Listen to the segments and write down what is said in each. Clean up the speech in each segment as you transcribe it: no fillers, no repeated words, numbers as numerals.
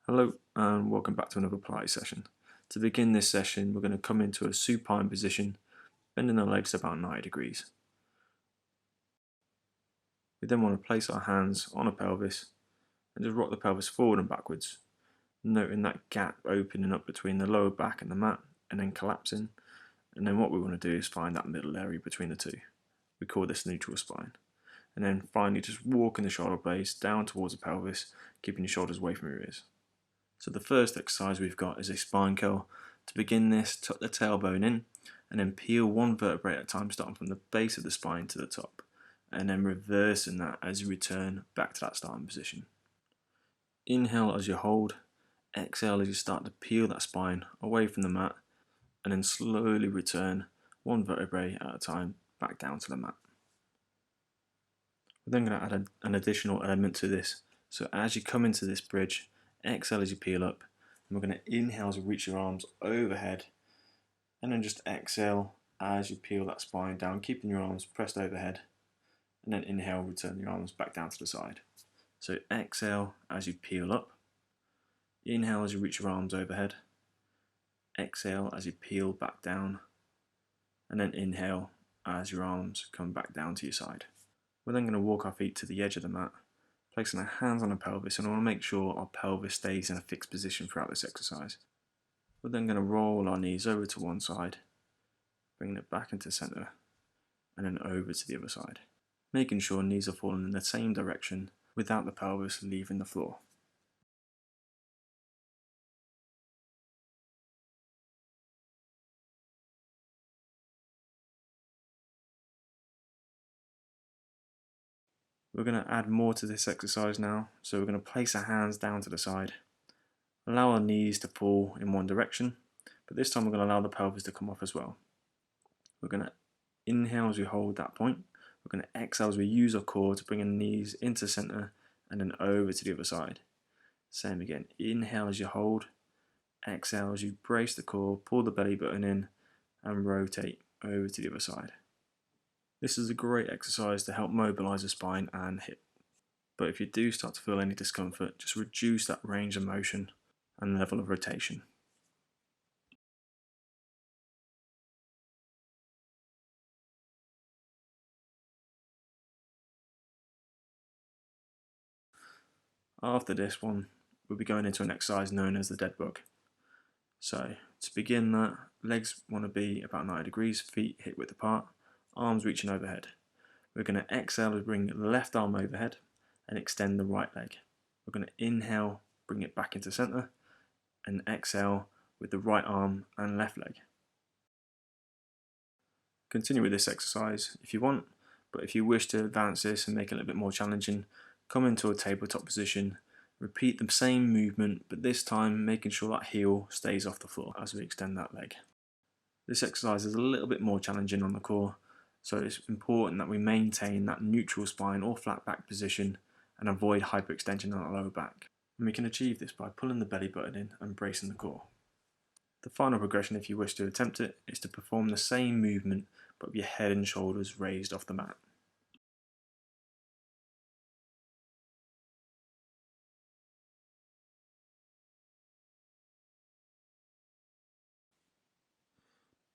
Hello and welcome back to another Pilates session. To begin this session, we're going to come into a supine position, bending our legs about 90 degrees. We then want to place our hands on a pelvis and just rock the pelvis forward and backwards, noting that gap opening up between the lower back and the mat and then collapsing. And then what we want to do is find that middle area between the two. We call this neutral spine. And then finally just walking the shoulder blades down towards the pelvis, keeping your shoulders away from your ears. So the first exercise we've got is a spine curl. To begin this, tuck the tailbone in and then peel one vertebrae at a time, starting from the base of the spine to the top, and then reversing that as you return back to that starting position. Inhale as you hold, exhale as you start to peel that spine away from the mat, and then slowly return one vertebrae at a time back down to the mat. We're then going to add an additional element to this. So as you come into this bridge, exhale as you peel up, and we're going to inhale as you reach your arms overhead, and then just exhale as you peel that spine down, keeping your arms pressed overhead, and then inhale, return your arms back down to the side. So exhale as you peel up, inhale as you reach your arms overhead, exhale as you peel back down, and then inhale as your arms come back down to your side. We're then going to walk our feet to the edge of the mat, placing our hands on the pelvis, and I want to make sure our pelvis stays in a fixed position throughout this exercise. We're then going to roll our knees over to one side, bringing it back into center, and then over to the other side, making sure knees are falling in the same direction without the pelvis leaving the floor. We're going to add more to this exercise now, so we're going to place our hands down to the side, allow our knees to fall in one direction, but this time we're going to allow the pelvis to come off as well. We're going to inhale as we hold that point, we're going to exhale as we use our core to bring our knees into center and then over to the other side. Same again, inhale as you hold, exhale as you brace the core, pull the belly button in and rotate over to the other side. This is a great exercise to help mobilize the spine and hip. But if you do start to feel any discomfort, just reduce that range of motion and level of rotation. After this one, we'll be going into an exercise known as the dead bug. So to begin that, legs want to be about 90 degrees, feet hip width apart, arms reaching overhead. We're going to exhale as bring the left arm overhead and extend the right leg. We're going to inhale, bring it back into center, and exhale with the right arm and left leg. Continue with this exercise if you want, but if you wish to advance this and make it a little bit more challenging, come into a tabletop position, repeat the same movement, but this time making sure that heel stays off the floor as we extend that leg. This exercise is a little bit more challenging on the core, so it's important that we maintain that neutral spine or flat back position and avoid hyperextension on the lower back. And we can achieve this by pulling the belly button in and bracing the core. The final progression, if you wish to attempt it, is to perform the same movement but with your head and shoulders raised off the mat.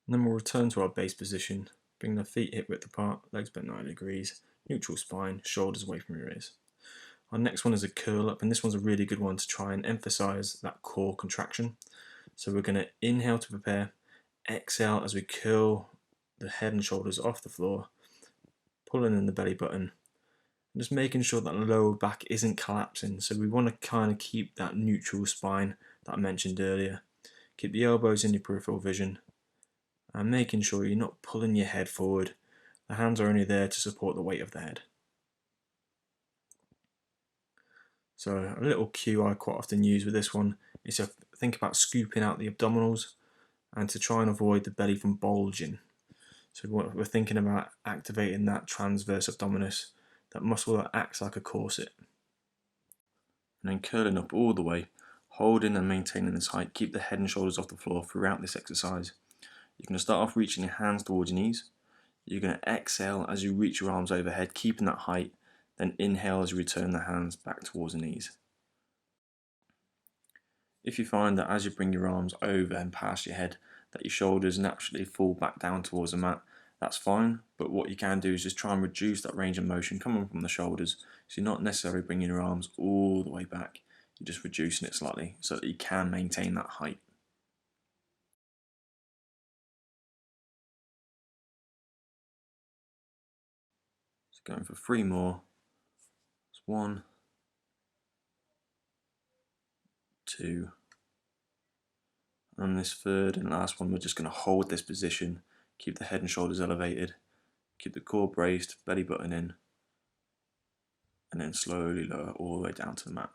And then we'll return to our base position, bring the feet hip width apart, legs bent 90 degrees, neutral spine, shoulders away from your ears. Our next one is a curl up, and this one's a really good one to try and emphasize that core contraction. So we're going to inhale to prepare, exhale as we curl the head and shoulders off the floor, pulling in the belly button, and just making sure that the lower back isn't collapsing. So we want to kind of keep that neutral spine that I mentioned earlier. Keep the elbows in your peripheral vision, and making sure you're not pulling your head forward. The hands are only there to support the weight of the head. So a little cue I quite often use with this one is to think about scooping out the abdominals and to try and avoid the belly from bulging. So we're thinking about activating that transverse abdominis, that muscle that acts like a corset. And then curling up all the way, holding and maintaining this height. Keep the head and shoulders off the floor throughout this exercise. You're going to start off reaching your hands towards your knees. You're going to exhale as you reach your arms overhead, keeping that height. Then inhale as you return the hands back towards the knees. If you find that as you bring your arms over and past your head, that your shoulders naturally fall back down towards the mat, that's fine, but what you can do is just try and reduce that range of motion coming from the shoulders. So you're not necessarily bringing your arms all the way back, you're just reducing it slightly so that you can maintain that height. So going for 3 more. It's 1, 2, and this third and last one, we're just going to hold this position, keep the head and shoulders elevated, keep the core braced, belly button in, and then slowly lower all the way down to the mat.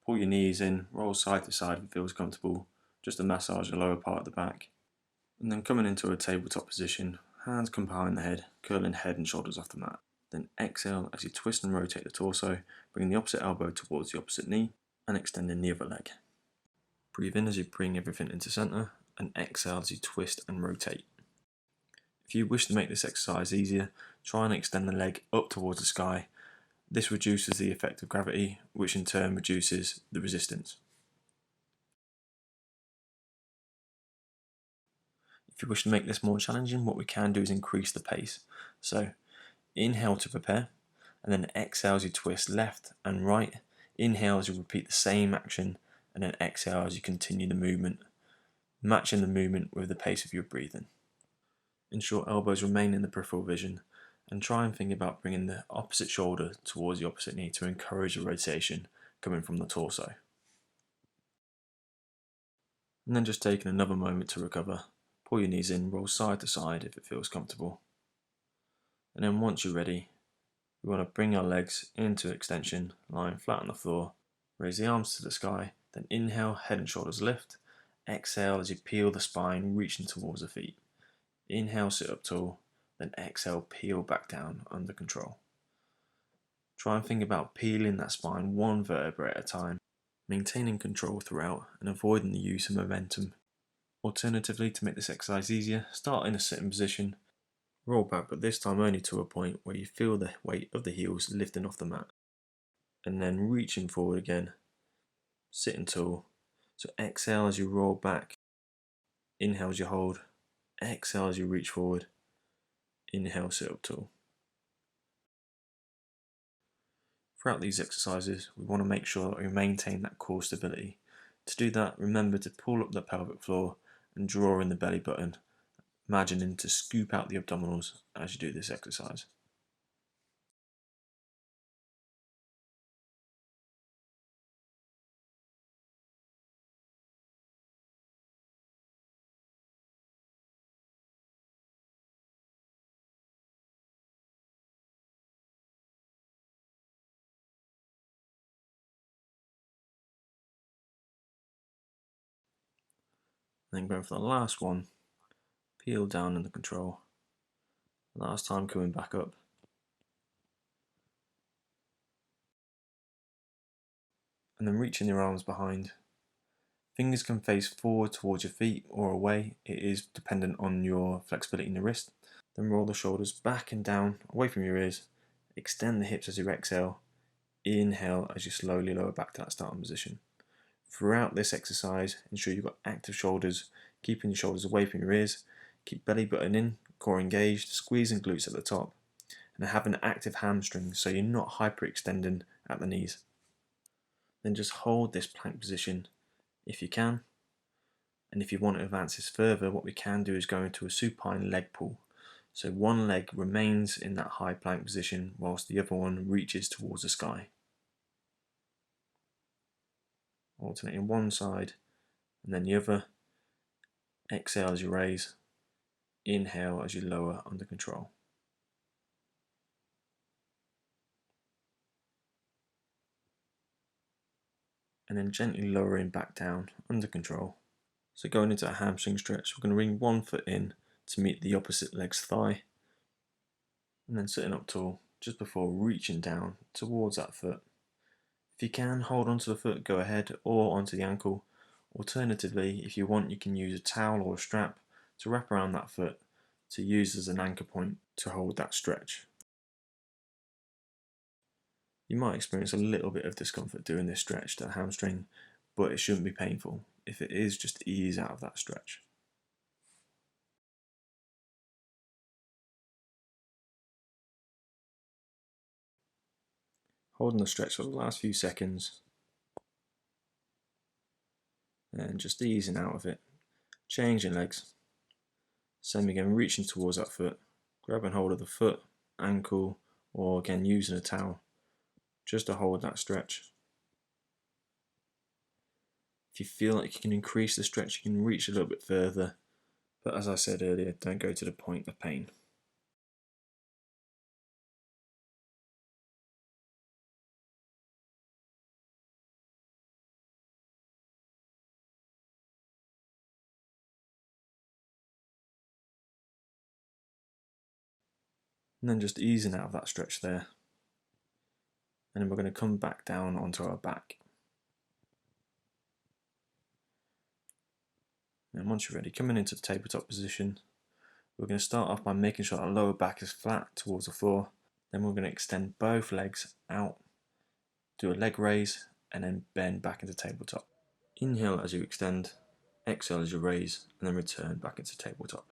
Pull your knees in, roll side to side if it feels comfortable, just to massage the lower part of the back. And then coming into a tabletop position, hands come behind the head, curling head and shoulders off the mat. Then exhale as you twist and rotate the torso, bring the opposite elbow towards the opposite knee, and extending the other leg. Breathe in as you bring everything into center, and exhale as you twist and rotate. If you wish to make this exercise easier, try and extend the leg up towards the sky. This reduces the effect of gravity, which in turn reduces the resistance. If you wish to make this more challenging, what we can do is increase the pace. So inhale to prepare, and then exhale as you twist left and right. Inhale as you repeat the same action, and then exhale as you continue the movement, matching the movement with the pace of your breathing. Ensure elbows remain in the peripheral vision, and try and think about bringing the opposite shoulder towards the opposite knee to encourage a rotation coming from the torso. And then just taking another moment to recover. Pull your knees in, roll side to side if it feels comfortable. And then once you're ready, we want to bring our legs into extension, lying flat on the floor. Raise the arms to the sky, then inhale, head and shoulders lift. Exhale as you peel the spine, reaching towards the feet. Inhale, sit up tall, then exhale, peel back down under control. Try and think about peeling that spine one vertebra at a time, maintaining control throughout and avoiding the use of momentum. Alternatively, to make this exercise easier, start in a sitting position, roll back, but this time only to a point where you feel the weight of the heels lifting off the mat, and then reaching forward again, sitting tall. So exhale as you roll back, inhale as you hold, exhale as you reach forward, inhale, sit up tall. Throughout these exercises, we want to make sure that we maintain that core stability. To do that, remember to pull up the pelvic floor and draw in the belly button, imagining to scoop out the abdominals as you do this exercise. And then going for the last one, peel down under control. Last time coming back up. And then reaching your arms behind. Fingers can face forward towards your feet or away. It is dependent on your flexibility in the wrist. Then roll the shoulders back and down, away from your ears. Extend the hips as you exhale. Inhale as you slowly lower back to that starting position. Throughout this exercise, ensure you've got active shoulders, keeping your shoulders away from your ears. Keep belly button in, core engaged, squeezing glutes at the top, and have an active hamstring so you're not hyperextending at the knees. Then just hold this plank position if you can, and if you want to advance this further, what we can do is go into a supine leg pull. So one leg remains in that high plank position whilst the other one reaches towards the sky. Alternating one side and then the other. Exhale as you raise, inhale as you lower under control. And then gently lowering back down under control. So going into a hamstring stretch, we're going to bring one foot in to meet the opposite leg's thigh, and then sitting up tall just before reaching down towards that foot. If you can hold onto the foot, go ahead, or onto the ankle. Alternatively, if you want, you can use a towel or a strap to wrap around that foot to use as an anchor point to hold that stretch. You might experience a little bit of discomfort doing this stretch to the hamstring, but it shouldn't be painful. If it is, just ease out of that stretch. Holding the stretch for the last few seconds and just easing out of it. Changing legs. Same again, reaching towards that foot, grabbing hold of the foot, ankle, or again using a towel just to hold that stretch. If you feel like you can increase the stretch, you can reach a little bit further, but as I said earlier, don't go to the point of pain. And then just easing out of that stretch there. And then we're going to come back down onto our back. And once you're ready, coming into the tabletop position, we're going to start off by making sure our lower back is flat towards the floor. Then we're going to extend both legs out, do a leg raise, and then bend back into tabletop. Inhale as you extend, exhale as you raise, and then return back into tabletop.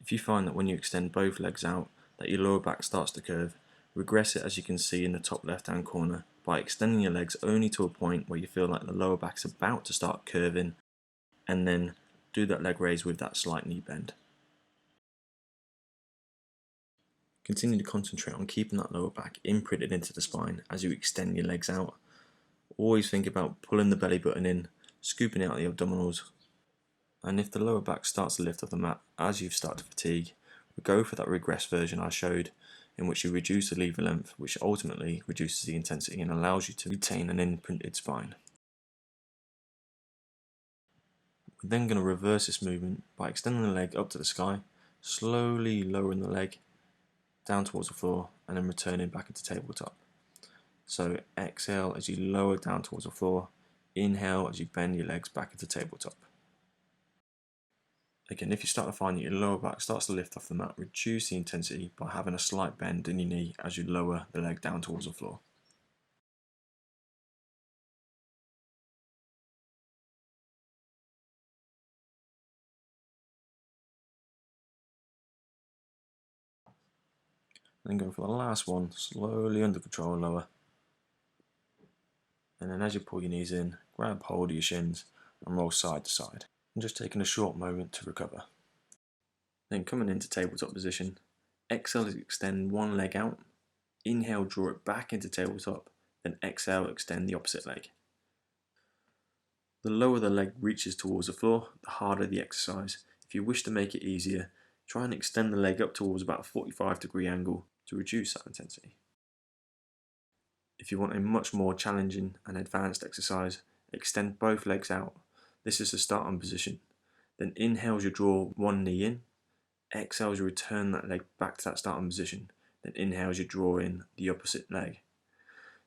If you find that when you extend both legs out, that your lower back starts to curve, regress it as you can see in the top left hand corner by extending your legs only to a point where you feel like the lower back is about to start curving, and then do that leg raise with that slight knee bend. Continue to concentrate on keeping that lower back imprinted into the spine as you extend your legs out. Always think about pulling the belly button in, scooping out the abdominals, and if the lower back starts to lift off the mat as you start to fatigue, we go for that regress version I showed, in which you reduce the lever length, which ultimately reduces the intensity and allows you to retain an imprinted spine. We're then going to reverse this movement by extending the leg up to the sky, slowly lowering the leg down towards the floor, and then returning back into tabletop. So exhale as you lower down towards the floor, inhale as you bend your legs back into tabletop. Again, if you start to find that your lower back starts to lift off the mat, reduce the intensity by having a slight bend in your knee as you lower the leg down towards the floor. Then go for the last one, slowly under control, lower. And then as you pull your knees in, grab hold of your shins and roll side to side. And just taking a short moment to recover. Then coming into tabletop position, exhale as you extend one leg out, inhale draw it back into tabletop, then exhale extend the opposite leg. The lower the leg reaches towards the floor, the harder the exercise. If you wish to make it easier, try and extend the leg up towards about a 45-degree angle to reduce that intensity. If you want a much more challenging and advanced exercise, extend both legs out. This is the starting position. Then inhale as you draw one knee in, exhale as you return that leg back to that starting position, then inhale as you draw in the opposite leg.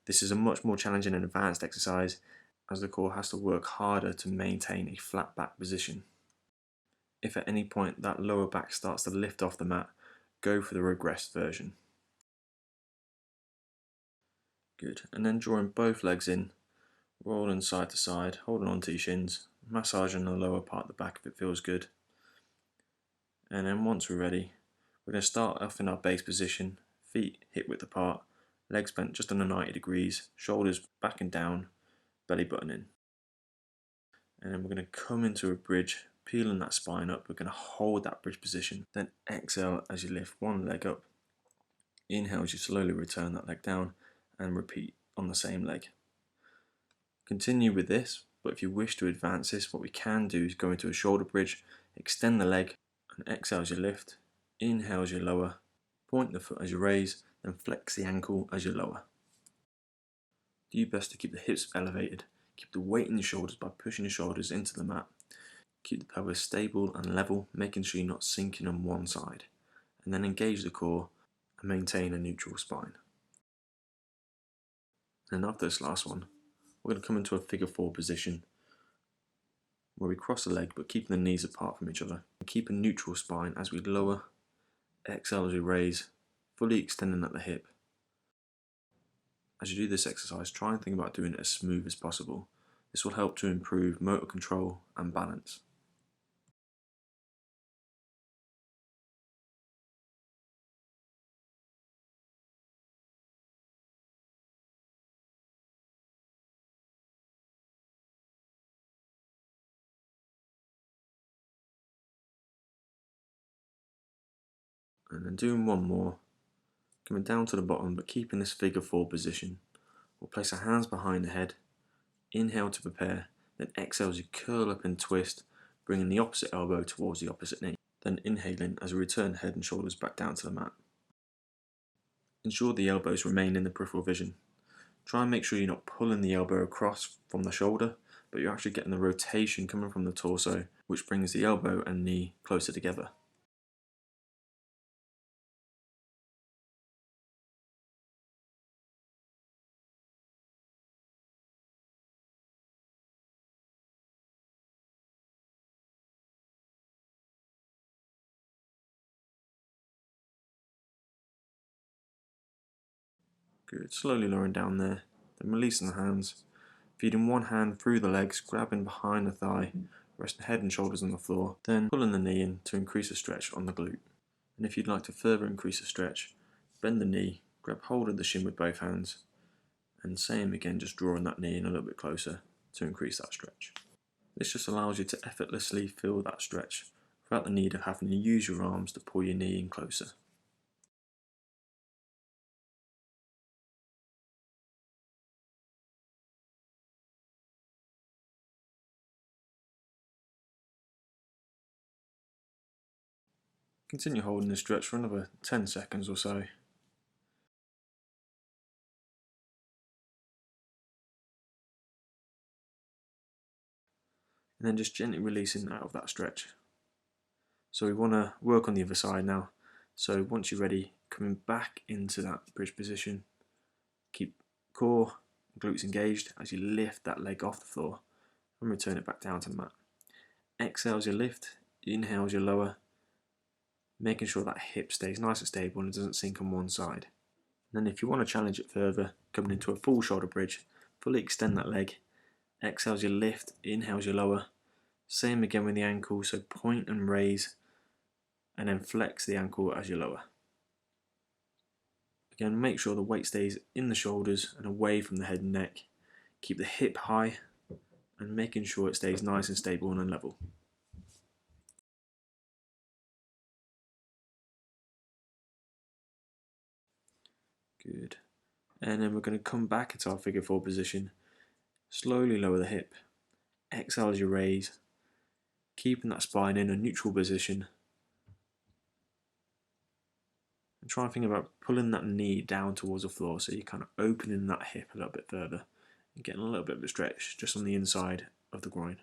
This is a much more challenging and advanced exercise as the core has to work harder to maintain a flat back position. If at any point that lower back starts to lift off the mat, go for the regress version. Good, and then drawing both legs in, rolling side to side, holding on to your shins, massaging the lower part of the back if it feels good. And then once we're ready, we're going to start off in our base position, feet hip width apart, legs bent just under 90 degrees, shoulders back and down, belly button in. And then we're going to come into a bridge, peeling that spine up. We're going to hold that bridge position, then exhale as you lift one leg up, inhale as you slowly return that leg down, and repeat on the same leg. Continue with this, but if you wish to advance this, what we can do is go into a shoulder bridge, extend the leg, and exhale as you lift, inhale as you lower, point the foot as you raise, then flex the ankle as you lower. Do your best to keep the hips elevated, keep the weight in your shoulders by pushing your shoulders into the mat. Keep the pelvis stable and level, making sure you're not sinking on one side, and then engage the core and maintain a neutral spine. And after this last one, we're going to come into a figure 4 position where we cross the leg but keeping the knees apart from each other. And keep a neutral spine as we lower, exhale as we raise, fully extending at the hip. As you do this exercise, try and think about doing it as smooth as possible. This will help to improve motor control and balance. And then doing one more, coming down to the bottom but keeping this figure 4 position. We'll place our hands behind the head, inhale to prepare, then exhale as you curl up and twist, bringing the opposite elbow towards the opposite knee. Then inhaling as we return head and shoulders back down to the mat. Ensure the elbows remain in the peripheral vision. Try and make sure you're not pulling the elbow across from the shoulder, but you're actually getting the rotation coming from the torso, which brings the elbow and knee closer together. Good, slowly lowering down there, then releasing the hands, feeding one hand through the legs, grabbing behind the thigh, resting head and shoulders on the floor, then pulling the knee in to increase the stretch on the glute. And if you'd like to further increase the stretch, bend the knee, grab hold of the shin with both hands, and same again, just drawing that knee in a little bit closer to increase that stretch. This just allows you to effortlessly feel that stretch without the need of having to use your arms to pull your knee in closer. Continue holding this stretch for another 10 seconds or so. And then just gently releasing out of that stretch. So we want to work on the other side now. So once you're ready, coming back into that bridge position, keep core, glutes engaged as you lift that leg off the floor and return it back down to the mat. Exhale as you lift, inhale as you lower, making sure that hip stays nice and stable and it doesn't sink on one side. And then if you want to challenge it further, coming into a full shoulder bridge, fully extend that leg. Exhale as you lift, inhale as you lower. Same again with the ankle, so point and raise, and then flex the ankle as you lower. Again, make sure the weight stays in the shoulders and away from the head and neck. Keep the hip high and making sure it stays nice and stable and level. Good. And then we're going to come back into our figure 4 position. Slowly lower the hip. Exhale as you raise, keeping that spine in a neutral position. And try and think about pulling that knee down towards the floor so you're kind of opening that hip a little bit further and getting a little bit of a stretch just on the inside of the groin.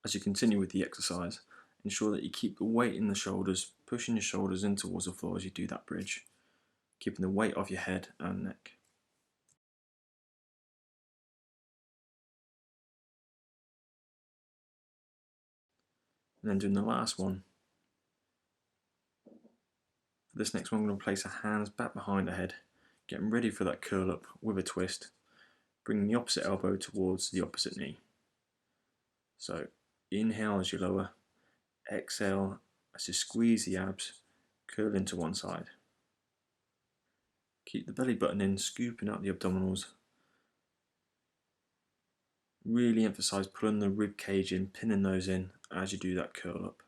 As you continue with the exercise, ensure that you keep the weight in the shoulders, pushing your shoulders in towards the floor as you do that bridge, keeping the weight off your head and neck. And then doing the last one. For this next one, I'm going to place our hands back behind the head, getting ready for that curl up with a twist, bringing the opposite elbow towards the opposite knee. So inhale as you lower, exhale as you squeeze the abs, curl into one side. Keep the belly button in, scooping out the abdominals. Really emphasize pulling the rib cage in, pinning those in as you do that curl up.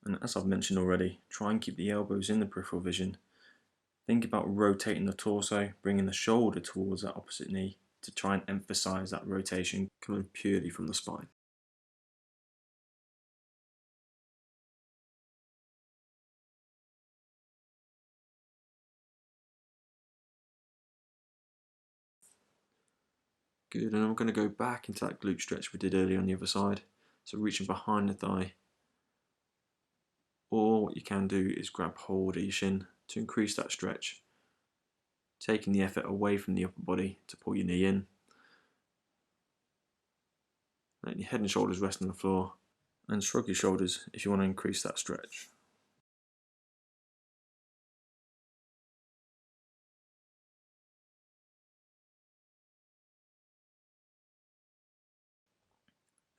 And as I've mentioned already, try and keep the elbows in the peripheral vision. Think about rotating the torso, bringing the shoulder towards that opposite knee to try and emphasize that rotation coming purely from the spine. Good, and I'm going to go back into that glute stretch we did earlier on the other side. So reaching behind the thigh. Or what you can do is grab hold of your shin to increase that stretch, taking the effort away from the upper body to pull your knee in. Let your head and shoulders rest on the floor and shrug your shoulders if you want to increase that stretch.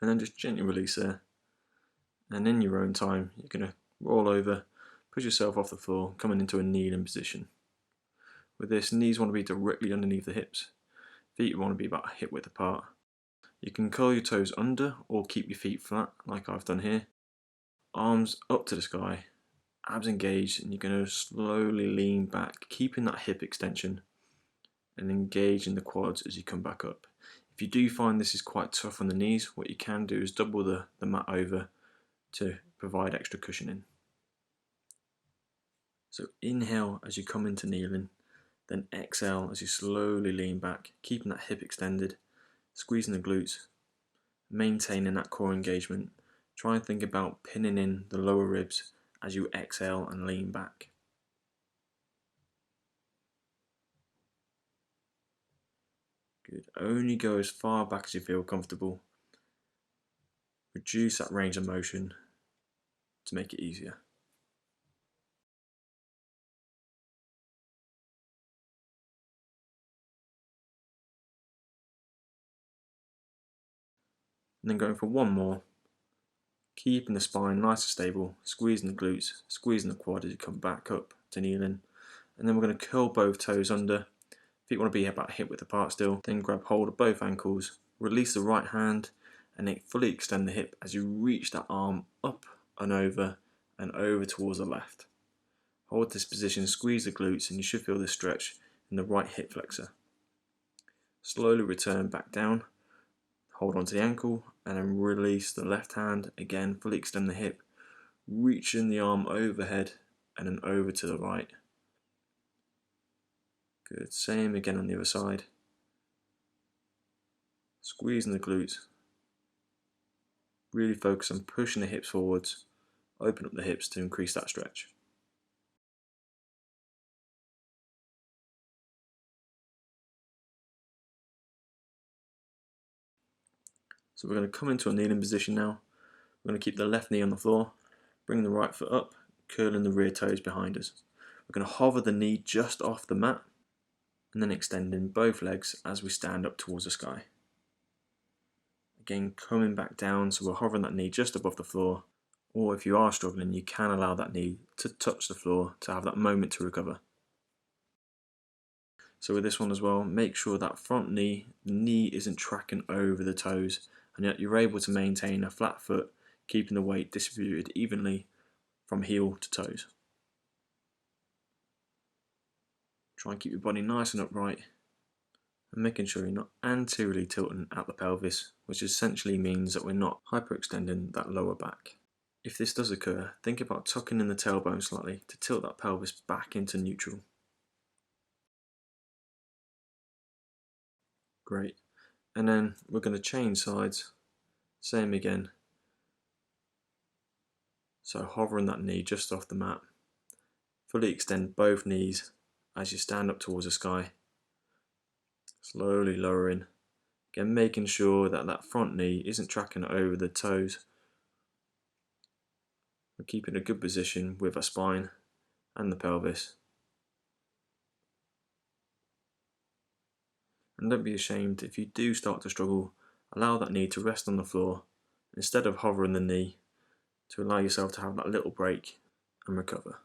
and then just gently release there. And in your own time, you're going to roll over, push yourself off the floor, coming into a kneeling position. With this, knees want to be directly underneath the hips. Feet want to be about hip width apart. You can curl your toes under or keep your feet flat, like I've done here. Arms up to the sky, abs engaged, and you're going to slowly lean back, keeping that hip extension and engage in the quads as you come back up. If you do find this is quite tough on the knees, what you can do is double the mat over to provide extra cushioning. So inhale as you come into kneeling, then exhale as you slowly lean back, keeping that hip extended, squeezing the glutes, maintaining that core engagement. Try and think about pinning in the lower ribs as you exhale and lean back. Good. Only go as far back as you feel comfortable. Reduce that range of motion to make it easier. And then going for one more, keeping the spine nice and stable, squeezing the glutes, squeezing the quad as you come back up to kneeling. And then we're going to curl both toes under. Feet want to be about hip width apart still. Then grab hold of both ankles, release the right hand, and then fully extend the hip as you reach that arm up and over towards the left. Hold this position, squeeze the glutes, and you should feel this stretch in the right hip flexor. Slowly return back down, hold onto the ankle, and then release the left hand. Again, fully extend the hip, reaching the arm overhead and then over to the right. Good, same again on the other side. Squeezing the glutes. Really focus on pushing the hips forwards, open up the hips to increase that stretch. So we're going to come into a kneeling position now. We're going to keep the left knee on the floor, bring the right foot up, curling the rear toes behind us. We're going to hover the knee just off the mat, and then extending both legs as we stand up towards the sky. Again, coming back down, so we're hovering that knee just above the floor, or if you are struggling, you can allow that knee to touch the floor to have that moment to recover. So with this one as well, make sure that front knee, the knee isn't tracking over the toes, and yet you're able to maintain a flat foot, keeping the weight distributed evenly from heel to toes. Try and keep your body nice and upright, and making sure you're not anteriorly tilting at the pelvis, which essentially means that we're not hyperextending that lower back. If this does occur, think about tucking in the tailbone slightly to tilt that pelvis back into neutral. Great. And then we're going to change sides. Same again. So hovering that knee just off the mat. Fully extend both knees as you stand up towards the sky. Slowly lowering. Again, making sure that that front knee isn't tracking over the toes. We're keeping a good position with our spine and the pelvis. And don't be ashamed if you do start to struggle, allow that knee to rest on the floor instead of hovering the knee, to allow yourself to have that little break and recover.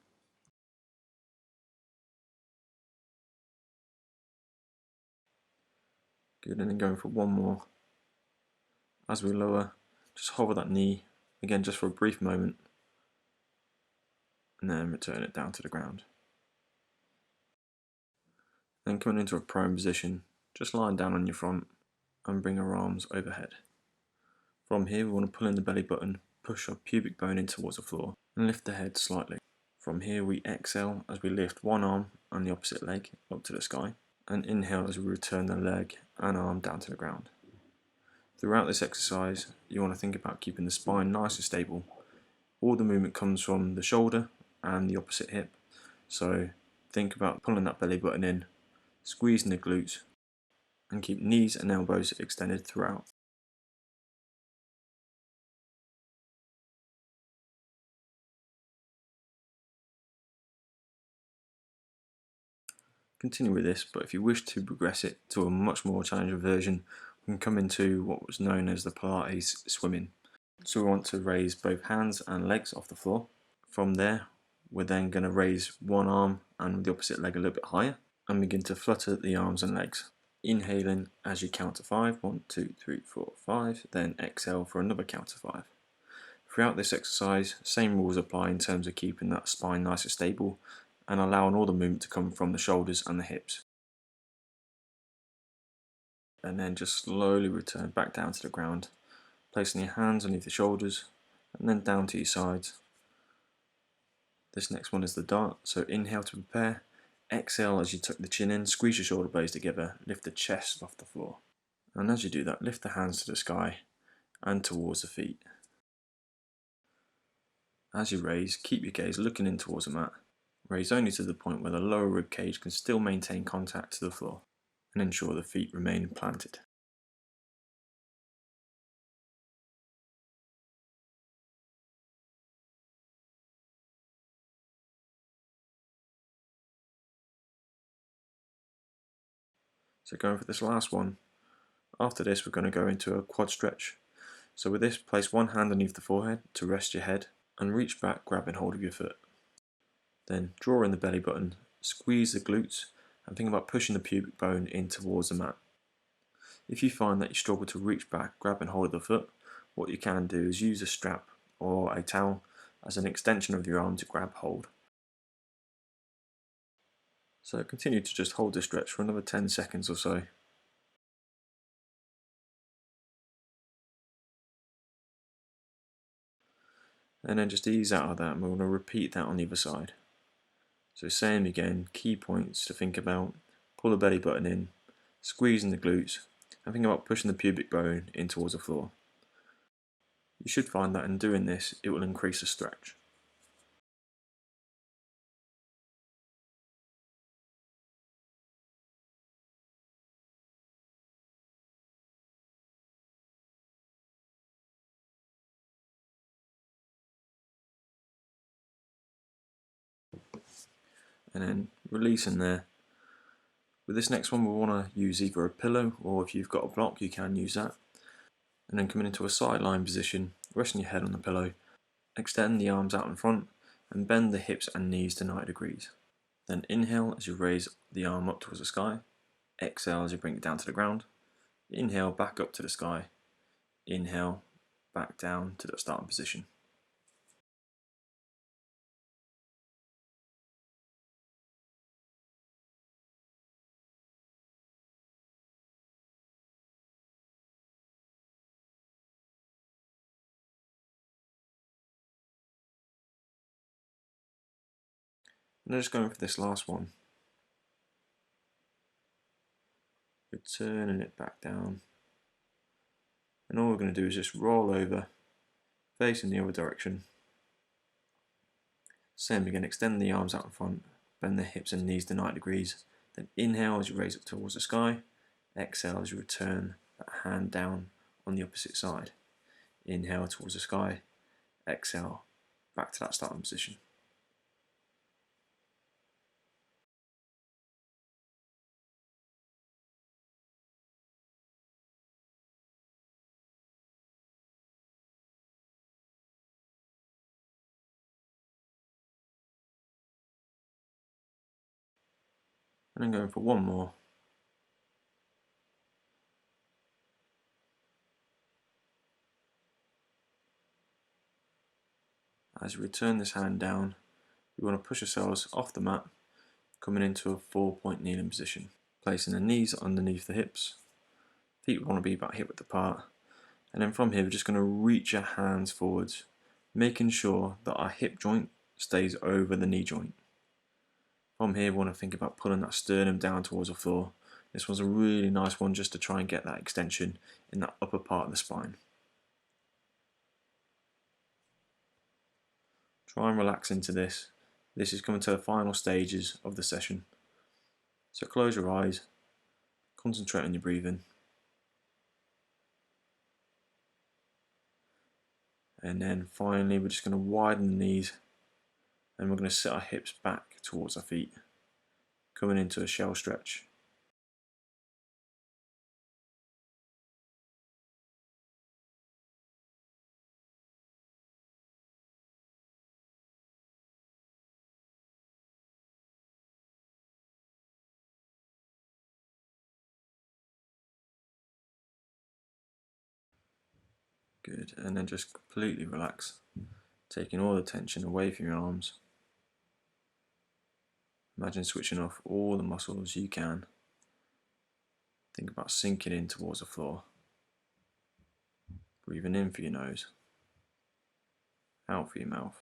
Good, and then going for one more. As we lower, just hover that knee, again just for a brief moment, and then return it down to the ground. Then coming into a prone position, just lying down on your front and bring our arms overhead. From here we want to pull in the belly button, push our pubic bone in towards the floor, and lift the head slightly. From here we exhale as we lift one arm and the opposite leg up to the sky, and inhale as we return the leg and arm down to the ground. Throughout this exercise, you want to think about keeping the spine nice and stable. All the movement comes from the shoulder and the opposite hip, so think about pulling that belly button in, squeezing the glutes, and keep knees and elbows extended throughout. Continue with this, but if you wish to progress it to a much more challenging version, We can come into what was known as the Pilates swimming. So we want to raise both hands and legs off the floor. From there, we're then going to raise one arm and the opposite leg a little bit higher and begin to flutter the arms and legs. Inhaling as you count to 5, 1, 2, 3, 4, 5, then exhale for another count to 5. Throughout this exercise, same rules apply in terms of keeping that spine nice and stable and allowing all the movement to come from the shoulders and the hips. And then just slowly return back down to the ground, placing your hands underneath the shoulders and then down to your sides. This next one is the dart, so inhale to prepare, exhale as you tuck the chin in, squeeze your shoulder blades together, lift the chest off the floor. And as you do that, lift the hands to the sky and towards the feet. As you raise, keep your gaze looking in towards the mat. Raise only to the point where the lower rib cage can still maintain contact to the floor, and ensure the feet remain planted. So going for this last one, after this we're going to go into a quad stretch. So with this, place one hand underneath the forehead to rest your head and reach back, grabbing hold of your foot. Then draw in the belly button, squeeze the glutes and think about pushing the pubic bone in towards the mat. If you find that you struggle to reach back, grabbing hold of the foot, what you can do is use a strap or a towel as an extension of your arm to grab hold. So continue to just hold the stretch for another 10 seconds or so. And then just ease out of that, and we're going to repeat that on the other side. So same again, key points to think about: pull the belly button in, squeezing the glutes, and think about pushing the pubic bone in towards the floor. You should find that in doing this, it will increase the stretch. And then releasing there. With this next one, we want to use either a pillow, or if you've got a block, you can use that. And then coming into a sideline position, resting your head on the pillow, extend the arms out in front, and bend the hips and knees to 90 degrees. Then inhale as you raise the arm up towards the sky, exhale as you bring it down to the ground, inhale back up to the sky, inhale back down to the starting position. And then just going for this last one, returning it back down, and all we're going to do is just roll over, facing the other direction. Same again, extend the arms out in front, bend the hips and knees to 90 degrees, then inhale as you raise it towards the sky, exhale as you return that hand down on the opposite side. Inhale towards the sky, exhale back to that starting position. And then going for one more. As you return this hand down, we want to push ourselves off the mat, coming into a 4-point kneeling position. Placing the knees underneath the hips, feet want to be about hip width apart, and then from here we're just going to reach our hands forwards, making sure that our hip joint stays over the knee joint. From here we want to think about pulling that sternum down towards the floor. This one's a really nice one just to try and get that extension in that upper part of the spine. Try and relax into this. This is coming to the final stages of the session. So close your eyes, concentrate on your breathing. And then finally we're just going to widen the knees, and we're going to sit our hips back towards our feet, coming into a shell stretch. Good, and then just completely relax, taking all the tension away from your arms. Imagine switching off all the muscles you can. Think about sinking in towards the floor. Breathing in for your nose, out for your mouth.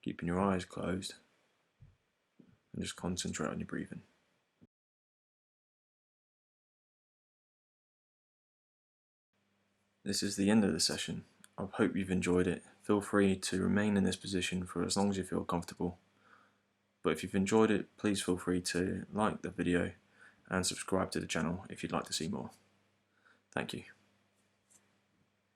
Keeping your eyes closed and just concentrate on your breathing. This is the end of the session. I hope you've enjoyed it. Feel free to remain in this position for as long as you feel comfortable. But if you've enjoyed it, please feel free to like the video and subscribe to the channel if you'd like to see more. Thank you.